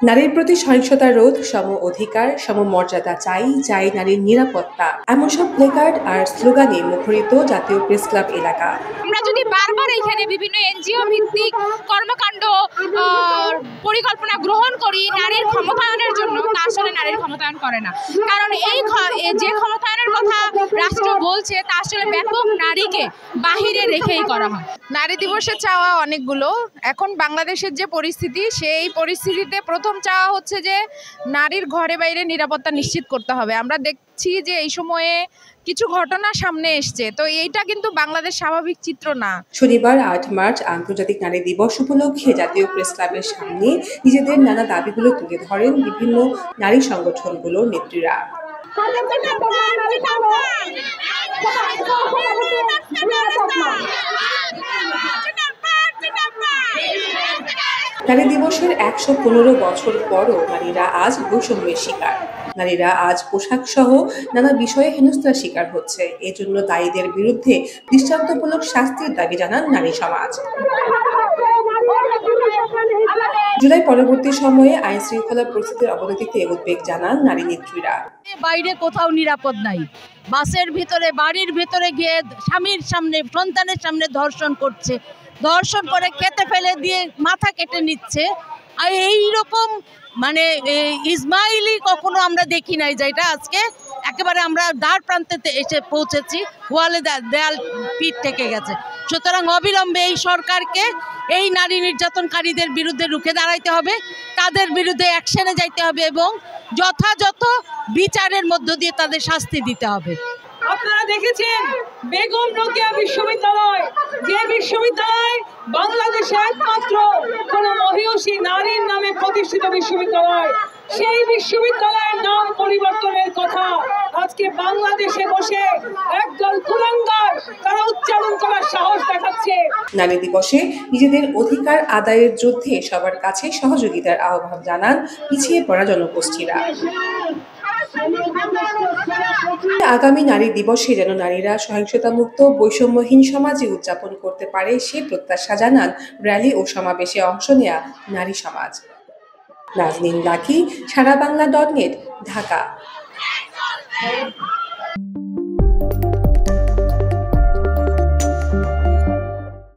নারীর প্রতি সহিংসতা রোধ, সম অধিকার, সমমর্যাদা চাই, চাই নারীর নিরাপত্তা, এমন সব প্লেকার্ড আর স্লোগানে মুখরিত জাতীয় প্রেস ক্লাব এলাকা। আমরা যদি বারবার এখানে বিভিন্ন এনজিও ভিত্তিক কর্মকাণ্ড পরিকল্পনা গ্রহণ করি নারীর ক্ষমতায়নের জন্য, তা আসলে নারীর ক্ষমতায়ন করে না। কারণ এই যে ক্ষমতায়নের কথা রাষ্ট্র বলছে তা আসলে ব্যাপক নারীকে বাহিরে রেখেই করা হয়। নারী দিবসে চাওয়া অনেকগুলো। এখন বাংলাদেশের যে পরিস্থিতি, সেই পরিস্থিতিতে প্রথম চাওয়া হচ্ছে যে নারীর ঘরে বাইরে নিরাপত্তা নিশ্চিত করতে হবে। আমরা দেখছি যে এই সময়ে কিছু ঘটনা সামনে এসছে, তো এইটা কিন্তু বাংলাদেশ স্বাভাবিক চিত্র না। শনিবার ৮ মার্চ আন্তর্জাতিক নারী দিবস উপলক্ষে জাতীয় প্রেস ক্লাবের সামনে নিজেদের নানা দাবিগুলো তুলে ধরেন বিভিন্ন নারী সংগঠনগুলোর নেত্রীরা। নারী দিবসের ১১৫ বছর পরও নারীরা আজ বৈষম্যের শিকার। নারীরা আজ পোশাক সহ নানা বিষয়ে হেনস্থার শিকার হচ্ছে। এজন্য দায়ীদের বিরুদ্ধে দৃষ্টান্তমূলক শাস্তির দাবি জানান নারী সমাজ। জুলাই পরবর্তী সময়ে আইন শৃঙ্খলা পরিস্থিতির অবনতিতে উদ্বেগ জানান নারী নেত্রীরা। বাইরে কোথাও নিরাপদ নাই, বাসের ভিতরে, বাড়ির ভিতরে গিয়ে স্বামীর সামনে, সন্তানের সামনে ধর্ষণ করছে, ধর্ষণ করে খেতে ফেলে দিয়ে মাথা কেটে নিচ্ছে। আর এইরকম মানে ইসমাইলি কখনো আমরা দেখি নাই, যেটা আজকে একেবারে আমরা দ্বার প্রান্তে এসে পৌঁছেছি, ওয়ালে দেয়াল পিঠ থেকে গেছে। সুতরাং অবিলম্বে এই সরকারকে এই নারী নির্যাতনকারীদের বিরুদ্ধে রুখে দাঁড়াইতে হবে, তাদের বিরুদ্ধে অ্যাকশনে যাইতে হবে এবং যথাযথ বিচারের মধ্য দিয়ে তাদের শাস্তি দিতে হবে। আপনারা দেখেছেন বেগম রোকেয়া বিশ্ববিদ্যালয়, যে বিশ্ববিদ্যালয় বাংলাদেশে একমাত্র কোন মহিয়সী নারীর নামে প্রতিষ্ঠিত বিশ্ববিদ্যালয়, সেই বিশ্ববিদ্যালয়ের নাম পরিবর্তনের কথা আজকে বাংলাদেশে বসে একদল কুলাঙ্গার তারা উচ্চারণ করার সাহস দেখাচ্ছে। নারী দিবসে নিজেদের অধিকার আদায়ের যুদ্ধে সবার কাছে সহযোগিতার আহ্বান জানান পিছিয়ে পড়া জনগোষ্ঠীরা। আগামী নারী দিবসে যেন নারীরা সহিংসতামুক্ত বৈষম্যহীন সমাজে উদযাপন করতে পারে সে প্রত্যাশা জানান র্যালি ও সমাবেশে অংশ নেয়া নারী সমাজ। নাজনীন লাকি, সারা বাংলা .net, ঢাকা।